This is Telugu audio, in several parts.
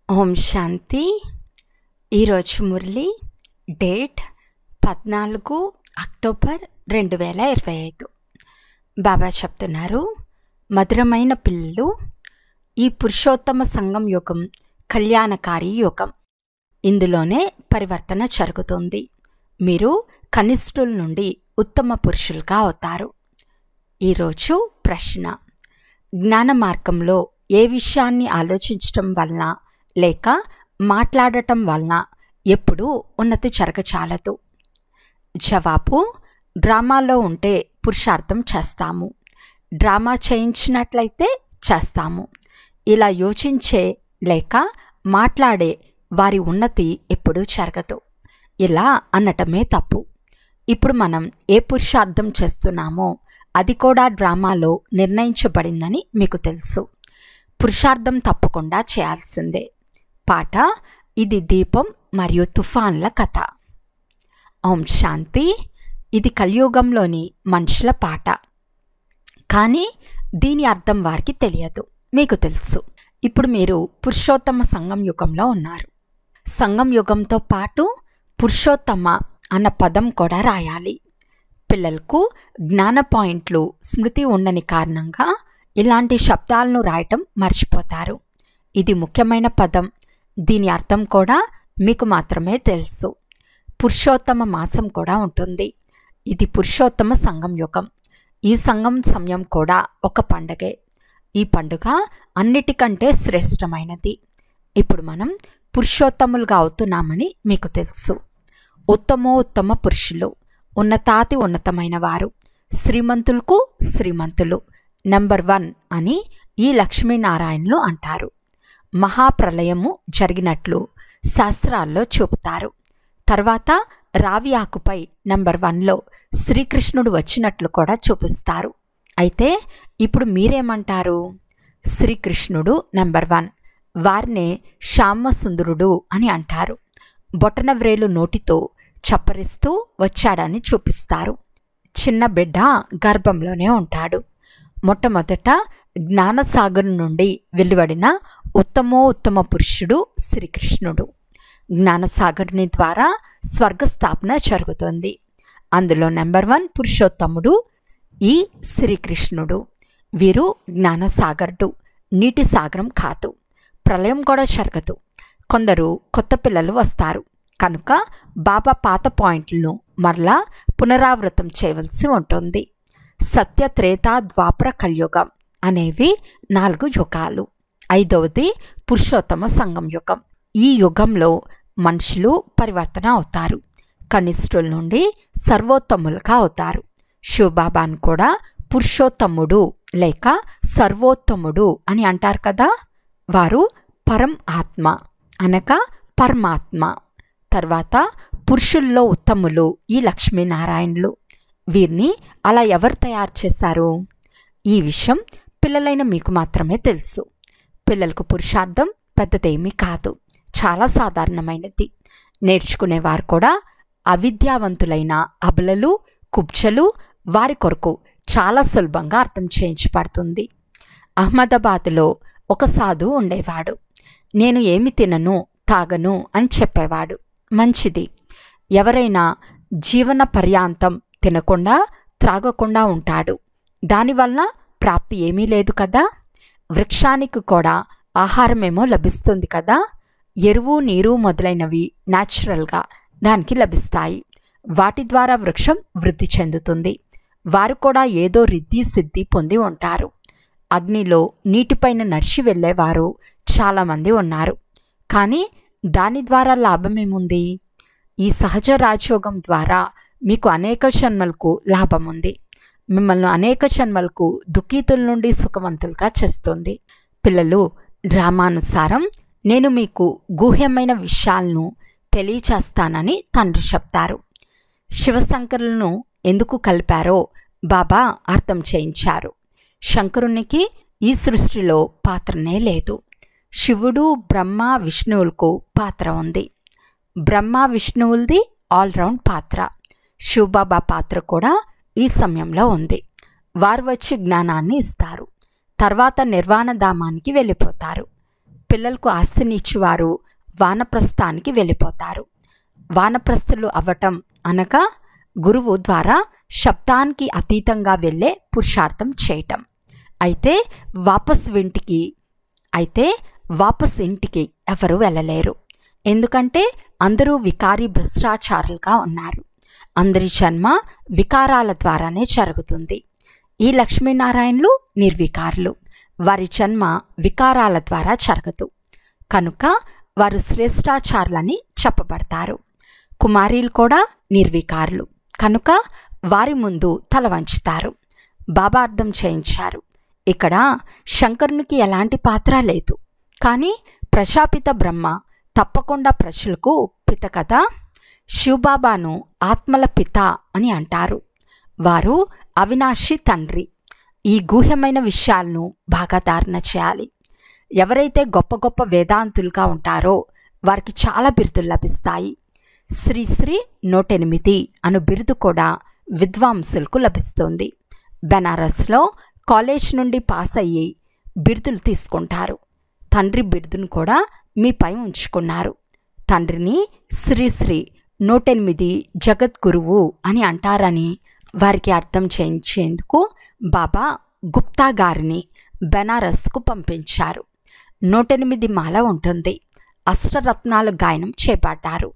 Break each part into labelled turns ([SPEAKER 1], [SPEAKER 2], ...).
[SPEAKER 1] ఓం శాంతి. ఈరోజు మురళి డేట్ 14 అక్టోబర్ 2025. బాబా చెప్తున్నారు, మధురమైన పిల్లలు, ఈ పురుషోత్తమ సంగం యుగం కళ్యాణకారి యుగం. ఇందులోనే పరివర్తన జరుగుతుంది. మీరు కనిష్ఠుల నుండి ఉత్తమ పురుషులుగా అవుతారు. ఈరోజు ప్రశ్న: జ్ఞాన మార్గంలో ఏ విషయాన్ని ఆలోచించటం వలన లేక మాట్లాడటం వలన ఎప్పుడూ ఉన్నతి జరగచాలదు? జవాబు: డ్రామాలో ఉంటే పురుషార్థం చేస్తాము, డ్రామా చేయించినట్లయితే చేస్తాము. ఇలా యోచించే లేక మాట్లాడే వారి ఉన్నతి ఎప్పుడూ జరగదు. ఇలా అనటమే తప్పు. ఇప్పుడు మనం ఏ పురుషార్థం చేస్తున్నామో అది కూడా డ్రామాలో నిర్ణయించబడిందని మీకు తెలుసు. పురుషార్థం తప్పకుండా చేయాల్సిందే. పాట: ఇది దీపం మరియు తుఫాన్ల కథ. ఓం శాంతి. ఇది కలియుగంలోని మనుషుల పాట, కానీ దీని అర్థం వారికి తెలియదు. మీకు తెలుసు. ఇప్పుడు మీరు పురుషోత్తమ సంగం యుగంలో ఉన్నారు. సంగం యుగంతో పాటు పురుషోత్తమ అన్న పదం కూడా రాయాలి. పిల్లలకు జ్ఞాన పాయింట్లు స్మృతి ఉండని కారణంగా ఇలాంటి శబ్దాలను రాయటం మర్చిపోతారు. ఇది ముఖ్యమైన పదం. దీని అర్థం కూడా మీకు మాత్రమే తెలుసు. పురుషోత్తమ మాసం కూడా ఉంటుంది. ఇది పురుషోత్తమ సంగం యుగం. ఈ సంగం సమయం కూడా ఒక పండగే. ఈ పండుగ అన్నిటికంటే శ్రేష్టమైనది. ఇప్పుడు మనం పురుషోత్తములుగా అవుతున్నామని మీకు తెలుసు. ఉత్తమోత్తమ పురుషులు, ఉన్నతాతి ఉన్నతమైన వారు, శ్రీమంతులకు శ్రీమంతులు, నంబర్ 1 అని ఈ లక్ష్మీనారాయణులు అంటారు. మహాప్రలయము జరిగినట్లు శాస్త్రాల్లో చూపుతారు. తర్వాత రావి ఆకుపై నంబర్ 1లో శ్రీకృష్ణుడు వచ్చినట్లు కూడా చూపిస్తారు. అయితే ఇప్పుడు మీరేమంటారు? శ్రీకృష్ణుడు నంబర్ 1, వారినే శ్యామసుందరుడు అని అంటారు. బొటన వ్రేలు నోటితో చప్పరిస్తూ వచ్చాడని చూపిస్తారు. చిన్న బిడ్డ గర్భంలోనే ఉంటాడు. మొట్టమొదట జ్ఞానసాగర్ నుండి వెలువడిన ఉత్తమ పురుషుడు శ్రీకృష్ణుడు. జ్ఞానసాగర్ని ద్వారా స్వర్గస్థాపన జరుగుతుంది. అందులో నంబర్ 1 పురుషోత్తముడు ఈ శ్రీకృష్ణుడు. వీరు జ్ఞానసాగరుడు, నీటి సాగరం కాదు. ప్రళయం కూడా జరగదు. కొందరు కొత్త పిల్లలు వస్తారు కనుక బాబా పాత పాయింట్లను మరలా పునరావృతం చేయవలసి ఉంటుంది. సత్య, త్రేత, ద్వాపర, కలియుగం అనేవి 4 యుగాలు. 5వది పురుషోత్తమ సంగం యుగం. ఈ యుగంలో మనుషులు పరివర్తన అవుతారు. కనిష్ఠుల నుండి సర్వోత్తములుగా అవుతారు. శివబాబాను కూడా పురుషోత్తముడు లేక సర్వోత్తముడు అని అంటారు కదా. వారు పరం ఆత్మ అనగా పరమాత్మ. తర్వాత పురుషుల్లో ఉత్తములు ఈ లక్ష్మీనారాయణులు. వీరిని అలా ఎవరు తయారు చేశారు? ఈ విషయం పిల్లలైన మీకు మాత్రమే తెలుసు. పిల్లలకు పురుషార్థం పెద్దదేమీ కాదు, చాలా సాధారణమైనది. నేర్చుకునేవారు కూడా అవిద్యావంతులైన అబలలు, కుబ్జలు వారి కొరకు చాలా సులభంగా అర్థం చేయించబడుతుంది. అహ్మదాబాద్లో ఒక సాధువు ఉండేవాడు. నేను ఏమి తినను తాగను అని చెప్పేవాడు. మంచిది. ఎవరైనా జీవన పర్యాంతం తినకుండా త్రాగకుండా ఉంటాడు. దానివలన ప్రాప్తి ఏమీ లేదు కదా. వృక్షానికి కూడా ఆహారమేమో లభిస్తుంది కదా. ఎరువు, నీరు మొదలైనవి న్యాచురల్గా దానికి లభిస్తాయి. వాటి ద్వారా వృక్షం వృద్ధి చెందుతుంది. వారు కూడా ఏదో రిద్ధి సిద్ధి పొంది ఉంటారు. అగ్నిలో నీటిపైన నడిచి వెళ్ళేవారు చాలామంది ఉన్నారు. కానీ దాని ద్వారా లాభమేముంది? ఈ సహజ రాజయోగం ద్వారా మీకు అనేక జన్మలకు లాభం ఉంది. మిమ్మల్ని అనేక జన్మలకు దుఃఖితుల నుండి సుఖవంతులుగా చేస్తుంది. పిల్లలు, డ్రామానుసారం నేను మీకు గుహ్యమైన విషయాలను తెలియచేస్తానని తండ్రి చెప్తారు. శివశంకరులను ఎందుకు కలిపారో బాబా అర్థం చేయించారు. శంకరునికి ఈ సృష్టిలో పాత్రనే లేదు. శివుడు, బ్రహ్మ, విష్ణువులకు పాత్ర ఉంది. బ్రహ్మ, విష్ణువులది ఆల్రౌండ్ పాత్ర. శివబాబా పాత్ర కూడా ఈ సమయంలో ఉంది. వారు వచ్చి జ్ఞానాన్ని ఇస్తారు. తర్వాత నిర్వాణ ధామానికి వెళ్ళిపోతారు. పిల్లలకు ఆస్తినిచ్చువారు వానప్రస్థానికి వెళ్ళిపోతారు. వానప్రస్థులు అవ్వటం అనగా గురువు ద్వారా శబ్దానికి అతీతంగా వెళ్ళే పురుషార్థం చేయటం. అయితే వాపస్ ఇంటికి ఎవరు వెళ్ళలేరు. ఎందుకంటే అందరూ వికారీ భ్రష్టాచారులుగా ఉన్నారు. అందరి జన్మ వికారాల ద్వారానే జరుగుతుంది. ఈ లక్ష్మీనారాయణులు నిర్వికారులు. వారి జన్మ వికారాల ద్వారా జరగదు. కనుక వారు శ్రేష్టాచారులని చెప్పబడతారు. కుమారీలు కూడా నిర్వికారులు కనుక వారి ముందు తల వంచుతారు. బాబా అర్థం చేయించారు, ఇక్కడ శంకరునికి ఎలాంటి పాత్ర లేదు. కానీ ప్రజాపిత బ్రహ్మ తప్పకుండా ప్రజలకు పిత కదా. శివబాబాను ఆత్మల పిత అని అంటారు. వారు అవినాశి తండ్రి. ఈ గూహ్యమైన విషయాలను బాగా ధారణ చేయాలి. ఎవరైతే గొప్ప గొప్ప వేదాంతులుగా ఉంటారో వారికి చాలా బిరుదులు లభిస్తాయి. శ్రీ 108 అను బిరుదు కూడా విద్వాంసులకు లభిస్తుంది. బెనారస్లో కాలేజ్ నుండి పాస్ అయ్యి బిరుదులు తీసుకుంటారు. తండ్రి బిరుదును కూడా మీపై ఉంచుకున్నారు. తండ్రిని శ్రీ 108 జగద్గురువు అని అంటారని వారికి అర్థం చేయించేందుకు బాబా గుప్తా గారిని బెనారస్కు పంపించారు. 108 మాల ఉంటుంది. అష్టరత్నాలు గాయనం చేపట్టారు.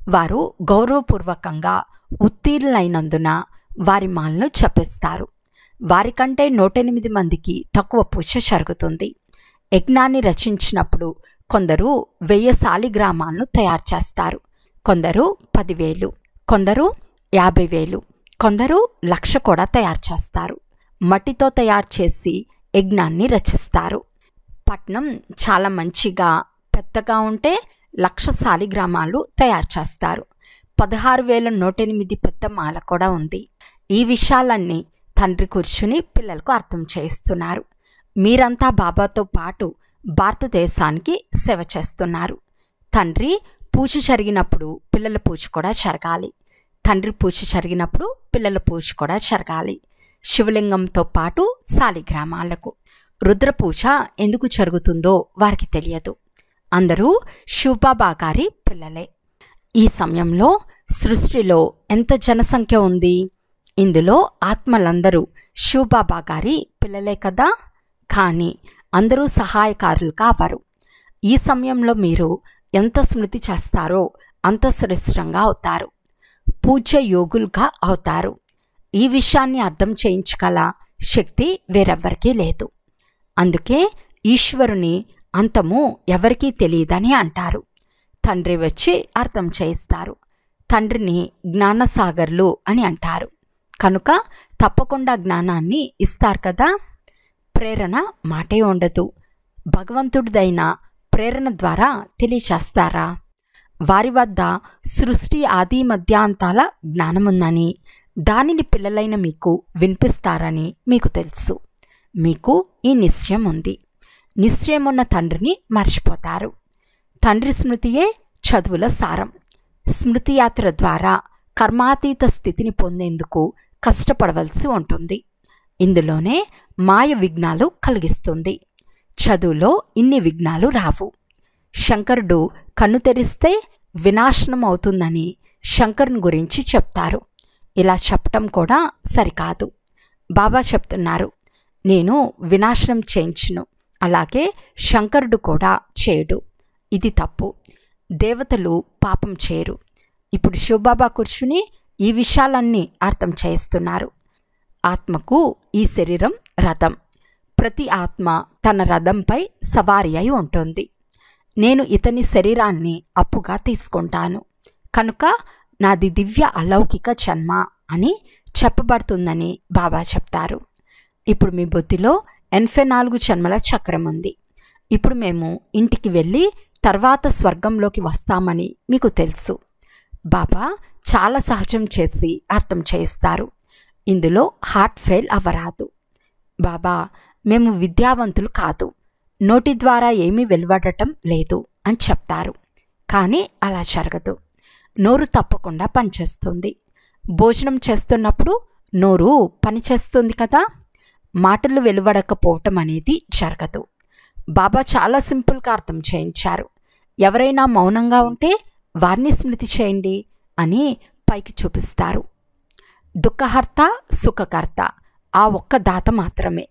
[SPEAKER 1] వారు గౌరవపూర్వకంగా ఉత్తీర్ణులైనందున వారి మాలను చెప్పిస్తారు. వారికంటే 108 మందికి తక్కువ పూజ జరుగుతుంది. యజ్ఞాన్ని రచించినప్పుడు కొందరు 1000 శాలిగ్రామాలను తయారు చేస్తారు. కొందరు 10,000, కొందరు 50,000, కొందరు 1,00,000 కూడా తయారు చేస్తారు. మట్టితో తయారు చేసి యజ్ఞాన్ని రచిస్తారు. పట్నం చాలా మంచిగా పెద్దగా ఉంటే 1,00,000 శాలిగ్రామాలు తయారు చేస్తారు. 16,108 పెద్ద మాల కూడా ఉంది. ఈ విషయాలన్నీ తండ్రి కూర్చుని పిల్లలకు అర్థం చేయిస్తున్నారు. మీరంతా బాబాతో పాటు భారతదేశానికి సేవ చేస్తున్నారు. తండ్రి పూజ జరిగినప్పుడు పిల్లల పూజ కూడా జరగాలి. తండ్రి పూజ జరిగినప్పుడు పిల్లల పూజ కూడా జరగాలి. శివలింగంతో పాటు శాలిగ్రామాలకు. రుద్ర పూజ ఎందుకు జరుగుతుందో వారికి తెలియదు. అందరూ శివబాబా గారి పిల్లలే. ఈ సమయంలో సృష్టిలో ఎంత జనసంఖ్య ఉంది? ఇందులో ఆత్మలందరూ శివబాబా గారి పిల్లలే కదా. కానీ అందరూ సహాయకారులు కావరు. ఈ సమయంలో మీరు ఎంత స్మృతి చేస్తారో అంత శ్రేష్టంగా అవుతారు. పూజ్య యోగులుగా అవుతారు. ఈ విషయాన్ని అర్థం చేయించగల శక్తి వేరెవ్వరికీ లేదు. అందుకే ఈశ్వరుని అంతము ఎవరికీ తెలియదని అంటారు. తండ్రి వచ్చి అర్థం చేయిస్తారు. తండ్రిని జ్ఞానసాగర్లు అని అంటారు. కనుక తప్పకుండా జ్ఞానాన్ని ఇస్తారు కదా. ప్రేరణ మాటే ఉండదు. భగవంతుడిదైన ప్రేరణ ద్వారా తెలియచేస్తారా? వారి వద్ద సృష్టి ఆది మధ్యాంతాల జ్ఞానముందని దానిని పిల్లలైన మీకు వినిపిస్తారని మీకు తెలుసు. మీకు ఈ నిశ్చయం ఉంది. నిశ్చయమున్న తండ్రిని మర్చిపోతారు. తండ్రి స్మృతియే చదువుల సారం. స్మృతి యాత్ర ద్వారా కర్మాతీత స్థితిని పొందేందుకు కష్టపడవలసి ఉంటుంది. ఇందులోనే మాయ విఘ్నాలు కలిగిస్తుంది. చదువులో ఇన్ని విఘ్నాలు రావు. శంకరుడు కన్ను తెరిస్తే వినాశనం అవుతుందని శంకరుని గురించి చెప్తారు. ఇలా చెప్పటం కూడా సరికాదు. బాబా చెప్తున్నారు, నేను వినాశనం చేయించును, అలాగే శంకరుడు కూడా చేయడు. ఇది తప్పు. దేవతలు పాపం చేయరు. ఇప్పుడు శివబాబా కూర్చుని ఈ విషయాలన్నీ అర్థం చేయిస్తున్నారు. ఆత్మకు ఈ శరీరం రథం. ప్రతి ఆత్మ తన రథంపై సవారీ అయి ఉంటుంది. నేను ఇతని శరీరాన్ని అప్పుగా తీసుకుంటాను కనుక నాది దివ్య అలౌకిక జన్మ అని చెప్పబడుతుందని బాబా చెప్తారు. ఇప్పుడు మీ బుద్ధిలో 84 జన్మల చక్రం ఉంది. ఇప్పుడు మేము ఇంటికి వెళ్ళి తర్వాత స్వర్గంలోకి వస్తామని మీకు తెలుసు. బాబా చాలా సహజం చేసి అర్థం చేయిస్తారు. ఇందులో హార్ట్ ఫెయిల్ అవ్వరాదు. బాబా మేము విద్యావంతులు కాదు, నోటి ద్వారా ఏమీ వెలువడటం లేదు అని చెప్తారు. కానీ అలా జరగదు. నోరు తప్పకుండా పనిచేస్తుంది. భోజనం చేస్తున్నప్పుడు నోరు పనిచేస్తుంది కదా. మాటలు వెలువడకపోవటం అనేది జరగదు. బాబా చాలా సింపుల్గా అర్థం చేయించారు. ఎవరైనా మౌనంగా ఉంటే వారిని స్మృతి చేయండి అని పైకి చూపిస్తారు. దుఃఖహర్త సుఖకర్త ఆ ఒక్క దాత మాత్రమే.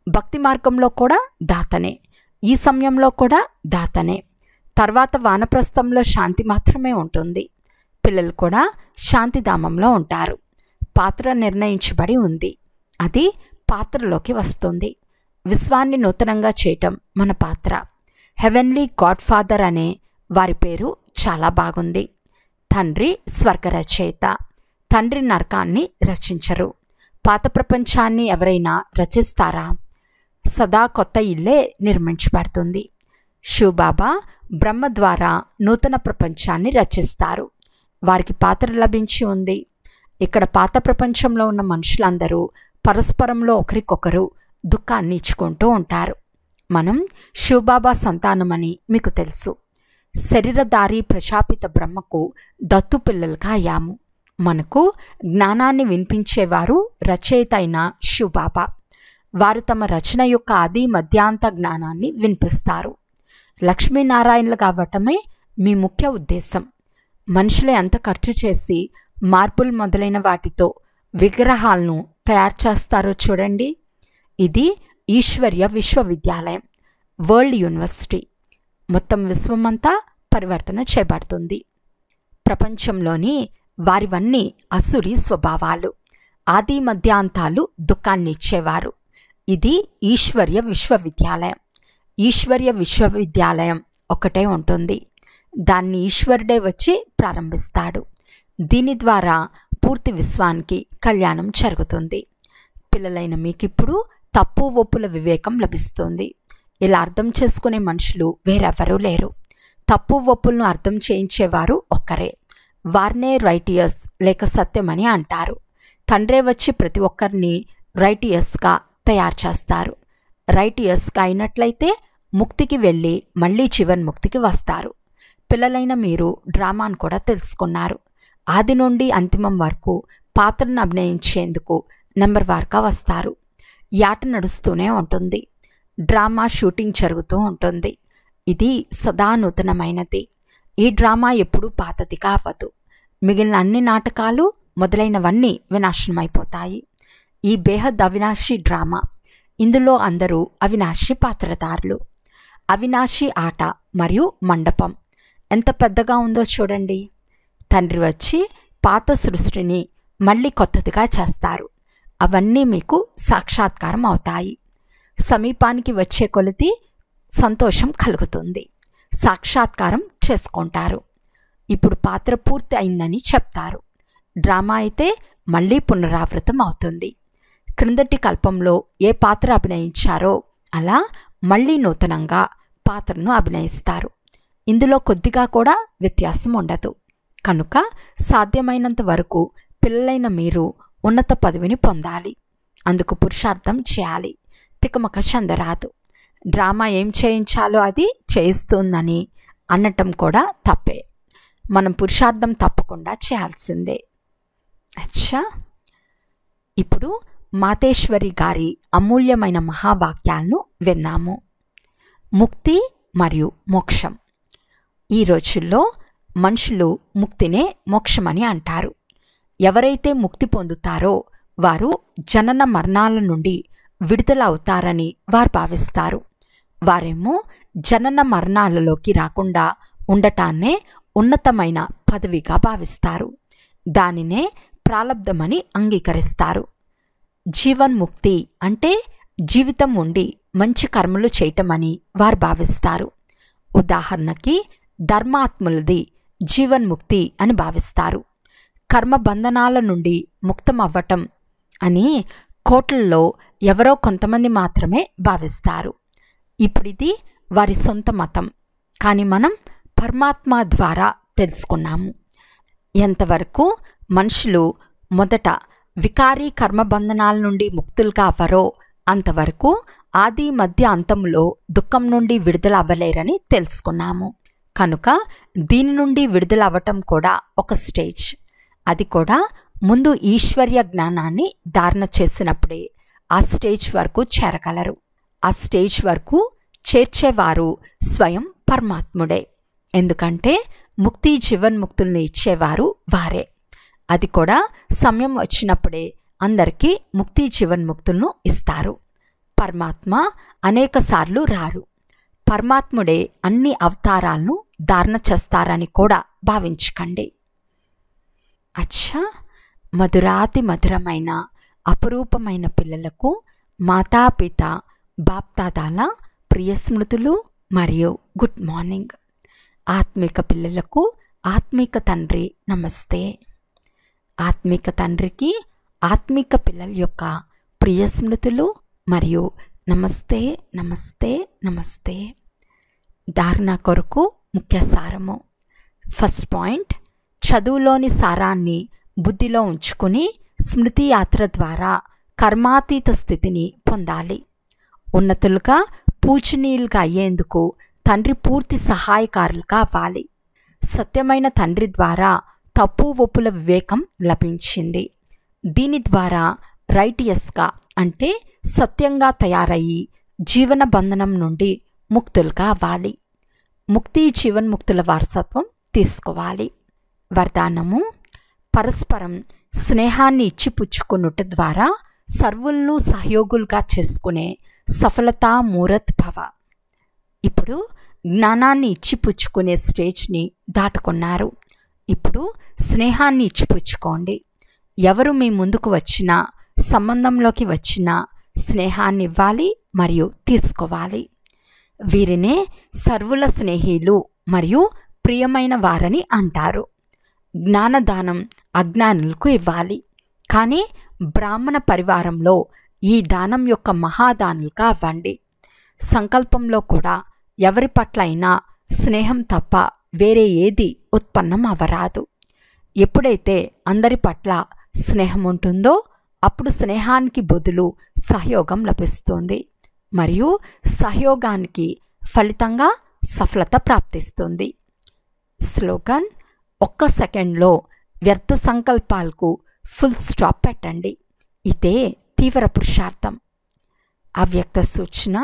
[SPEAKER 1] భక్తి మార్గంలో కూడా దాతనే, ఈ సమయంలో కూడా దాతనే. తర్వాత వానప్రస్థంలో శాంతి మాత్రమే ఉంటుంది. పిల్లలు కూడా శాంతిధామంలో ఉంటారు. పాత్ర నిర్ణయించబడి ఉంది, అది పాత్రలోకి వస్తుంది. విశ్వాన్ని నూతనంగా చేయటం మన పాత్ర. హెవెన్లీ గాడ్ ఫాదర్ అనే వారి పేరు చాలా బాగుంది. తండ్రి స్వర్గరచయిత. తండ్రి నరకాన్ని రచించరు. పాత ప్రపంచాన్ని ఎవరైనా రచిస్తారా? సదా కొత్త ఇల్లే నిర్మించబడుతుంది. శివబాబా బ్రహ్మ ద్వారా నూతన ప్రపంచాన్ని రచిస్తారు. వారికి పాత్ర లభించి ఉంది. ఇక్కడ పాత ప్రపంచంలో ఉన్న మనుషులందరూ పరస్పరంలో ఒకరికొకరు దుఃఖాన్ని ఇచ్చుకుంటూ ఉంటారు. మనం శివబాబా సంతానమని మీకు తెలుసు. శరీరధారి ప్రజాపిత బ్రహ్మకు దత్తు పిల్లలుగా అయ్యాము. మనకు జ్ఞానాన్ని వినిపించేవారు రచయిత అయిన శివబాబా. వారు తమ రచన యొక్క ఆది మధ్యాంత జ్ఞానాన్ని వినిపిస్తారు. లక్ష్మీనారాయణలు కావటమే మీ ముఖ్య ఉద్దేశం. మనుషులు ఎంత ఖర్చు చేసి మార్బుల్ మొదలైన వాటితో విగ్రహాలను తయారు చేస్తారో చూడండి. ఇది ఈశ్వర్య విశ్వవిద్యాలయం, వరల్డ్ యూనివర్సిటీ. మొత్తం విశ్వమంతా పరివర్తన చేయబడుతుంది. ప్రపంచంలోని వారివన్నీ అసురి స్వభావాలు. ఆది మధ్యాంతాలు దుఃఖాన్ని ఇచ్చేవారు. ఇది ఈశ్వర్య విశ్వవిద్యాలయం. ఈశ్వర్య విశ్వవిద్యాలయం ఒకటే ఉంటుంది. దాన్ని ఈశ్వరుడే వచ్చి ప్రారంభిస్తాడు. దీని ద్వారా పూర్తి విశ్వానికి కళ్యాణం జరుగుతుంది. పిల్లలైన మీకిప్పుడు తప్పు ఒప్పుల వివేకం లభిస్తుంది. ఇలా అర్థం చేసుకునే మనుషులు వేరెవరూ లేరు. తప్పు ఒప్పులను అర్థం చేయించేవారు ఒక్కరే. వారినే రైటియస్ లేక సత్యమని అంటారు. తండ్రే వచ్చి ప్రతి ఒక్కరిని రైటియస్గా తయారు చేస్తారు. రైటియస్గా అయినట్లయితే ముక్తికి వెళ్ళి మళ్ళీ జీవన్ముక్తికి వస్తారు. పిల్లలైన మీరు డ్రామాను కూడా తెలుసుకున్నారు. ఆది నుండి అంతిమం వరకు పాత్రను అభినయించేందుకు నెంబర్ వార్గా వస్తారు. ఈ ఆట నడుస్తూనే ఉంటుంది. డ్రామా షూటింగ్ జరుగుతూ ఉంటుంది. ఇది సదా నూతనమైనది. ఈ డ్రామా ఎప్పుడూ పాతది కావదు. మిగిలిన అన్ని నాటకాలు మొదలైనవన్నీ వినాశనమైపోతాయి. ఈ బేహద్ అవినాశి డ్రామా. ఇందులో అందరూ అవినాశి పాత్రధారులు. అవినాశి ఆట మరియు మండపం ఎంత పెద్దగా ఉందో చూడండి. తండ్రి వచ్చి పాత సృష్టిని మళ్ళీ కొత్తదిగా చేస్తారు. అవన్నీ మీకు సాక్షాత్కారం అవుతాయి. సమీపానికి వచ్చే కొలది సంతోషం కలుగుతుంది. సాక్షాత్కారం చేసుకుంటారు. ఇప్పుడు పాత్ర పూర్తి అయిందని చెప్తారు. డ్రామా అయితే మళ్ళీ పునరావృతం అవుతుంది. క్రిందటి కల్పంలో ఏ పాత్ర అభినయించారో అలా మళ్ళీ నూతనంగా పాత్రను అభినయిస్తారు. ఇందులో కొద్దిగా కూడా వ్యత్యాసం ఉండదు. కనుక సాధ్యమైనంత వరకు పిల్లలైన మీరు ఉన్నత పదవిని పొందాలి. అందుకు పురుషార్థం చేయాలి. తికమక చెందరాదు. డ్రామా ఏం చేయించాలో అది చేయిస్తుందని అనటం కూడా తప్పే. మనం పురుషార్థం తప్పకుండా చేయాల్సిందే. అచ్చా, ఇప్పుడు మాతేశ్వరి గారి అమూల్యమైన మహావాక్యాలను విన్నాము. ముక్తి మరియు మోక్షం. ఈ రోజుల్లో మనుషులు ముక్తినే మోక్షమని అంటారు. ఎవరైతే ముక్తి పొందుతారో వారు జనన మరణాల నుండి విడుదల అవుతారని వారు భావిస్తారు. వారేమో జనన మరణాలలోకి రాకుండా ఉండటాన్నే ఉన్నతమైన పదవిగా భావిస్తారు. దానినే ప్రాలబ్ధమని అంగీకరిస్తారు. జీవన్ముక్తి అంటే జీవితం ఉండి మంచి కర్మలు చేయటమని వారు భావిస్తారు. ఉదాహరణకి ధర్మాత్ములది జీవన్ముక్తి అని భావిస్తారు. కర్మబంధనాల నుండి ముక్తమవ్వటం అని కోట్లలో ఎవరో కొంతమంది మాత్రమే భావిస్తారు. ఇప్పుడిది వారి సొంత మతం. కానీ మనం పరమాత్మ ద్వారా తెలుసుకున్నాము. ఎంతవరకు మనుషులు మొదట వికారీ కర్మబంధనాల నుండి ముక్తులుగా అవ్వరో అంతవరకు ఆది మధ్య అంతంలో దుఃఖం నుండి విడుదల అవ్వలేరని తెలుసుకున్నాము. కనుక దీని నుండి విడుదల అవ్వటం కూడా ఒక స్టేజ్. అది కూడా ముందు ఈశ్వర్య జ్ఞానాన్ని ధారణ చేసినప్పుడే ఆ స్టేజ్ వరకు చేరగలరు. ఆ స్టేజ్ వరకు చేర్చేవారు స్వయం పరమాత్ముడే. ఎందుకంటే ముక్తి జీవన్ముక్తుల్ని ఇచ్చేవారు వారే. అది కూడా సమయం వచ్చినప్పుడే అందరికీ ముక్తి జీవన్ముక్తులను ఇస్తారు. పరమాత్మ అనేకసార్లు రారు. పరమాత్ముడే అన్ని అవతారాలను ధారణ చేస్తారని కూడా భావించకండి. అచ్చా, మధురాతి మధురమైన అపురూపమైన పిల్లలకు మాతాపిత బాప్దాదాల ప్రియ స్మృతులు మరియు గుడ్ మార్నింగ్. ఆత్మిక పిల్లలకు ఆత్మిక తండ్రి నమస్తే. ఆత్మిక తండ్రికి ఆత్మిక పిల్లల యొక్క ప్రియ స్మృతులు మరియు నమస్తే నమస్తే నమస్తే. ధారణ కొరకు ముఖ్య సారము. ఫస్ట్ పాయింట్, చదువులోని సారాన్ని బుద్ధిలో ఉంచుకుని స్మృతి యాత్ర ద్వారా కర్మాతీత స్థితిని పొందాలి. ఉన్నతులుగా పూజనీయులుగా అయ్యేందుకు తండ్రి పూర్తి సహాయకారులుగా అవ్వాలి. సత్యమైన తండ్రి ద్వారా తప్పు ఒప్పుల వివేకం లభించింది. దీని ద్వారా రైటియస్గా అంటే సత్యంగా తయారయ్యి జీవన బంధనం నుండి ముక్తులుగా అవ్వాలి. ముక్తి జీవన్ముక్తుల వారసత్వం తీసుకోవాలి. వరదానము: పరస్పరం స్నేహాన్ని ఇచ్చిపుచ్చుకునుట ద్వారా సర్వులను సహయోగులుగా చేసుకునే సఫలతా మూరత్ భవ. ఇప్పుడు జ్ఞానాన్ని ఇచ్చిపుచ్చుకునే స్టేజ్ని దాటుకున్నారు. ఇప్పుడు స్నేహాన్ని ఇచ్చిపుచ్చుకోండి. ఎవరు మీ ముందుకు వచ్చినా, సంబంధంలోకి వచ్చినా స్నేహాన్ని ఇవ్వాలి మరియు తీసుకోవాలి. వీరినే సర్వుల స్నేహిలు మరియు ప్రియమైన వారని అంటారు. జ్ఞానదానం అజ్ఞానులకు ఇవ్వాలి. కానీ బ్రాహ్మణ పరివారంలో ఈ దానం యొక్క మహాదానులుగా అవ్వండి. సంకల్పంలో కూడా ఎవరి పట్ల అయినా స్నేహం తప్ప వేరే ఏది ఉత్పన్నం అవ్వరాదు. ఎప్పుడైతే అందరి పట్ల స్నేహం ఉంటుందో అప్పుడు స్నేహానికి బదులు సహయోగం లభిస్తుంది మరియు సహయోగానికి ఫలితంగా సఫలత ప్రాప్తిస్తుంది. స్లోగన్: ఒక్క సెకండ్లో వ్యర్థ సంకల్పాలకు ఫుల్ స్టాప్ పెట్టండి. ఇదే తీవ్ర పురుషార్థం. అవ్యక్త సూచన: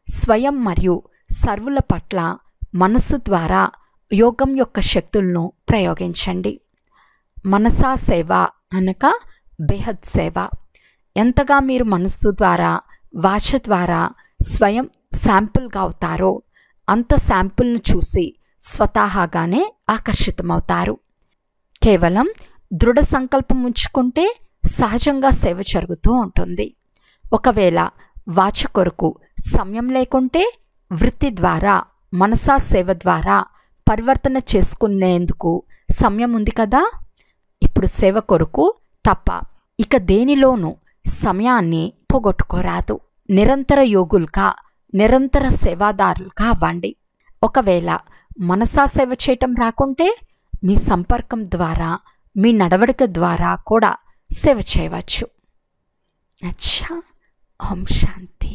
[SPEAKER 1] స్వయం మరియు సర్వుల పట్ల మనస్సు ద్వారా యోగం యొక్క శక్తులను ప్రయోగించండి. మనసా సేవ అనగా బేహద్ సేవ. ఎంతగా మీరు మనస్సు ద్వారా వాచ ద్వారా స్వయం శాంపుల్గా అవుతారో అంత శాంపుల్ను చూసి స్వతహాగానే ఆకర్షితమవుతారు. కేవలం దృఢ సంకల్పం ఉంచుకుంటే సహజంగా సేవ జరుగుతూ ఉంటుంది. ఒకవేళ వాచ కొరకు సమయం లేకుంటే వృత్తి ద్వారా మనసా సేవ ద్వారా పరివర్తన చేసుకునేందుకు సమయం ఉంది కదా. ఇప్పుడు సేవ కొరకు తప్ప ఇక దేనిలోనూ సమయాన్ని పోగొట్టుకోరాదు. నిరంతర యోగులుగా, నిరంతర సేవాదారులుగా అవ్వండి. ఒకవేళ మనసా సేవ చేయటం రాకుంటే మీ సంపర్కం ద్వారా, మీ నడవడిక ద్వారా కూడా సేవ చేయవచ్చు. అచ్చా, ఓం శాంతి.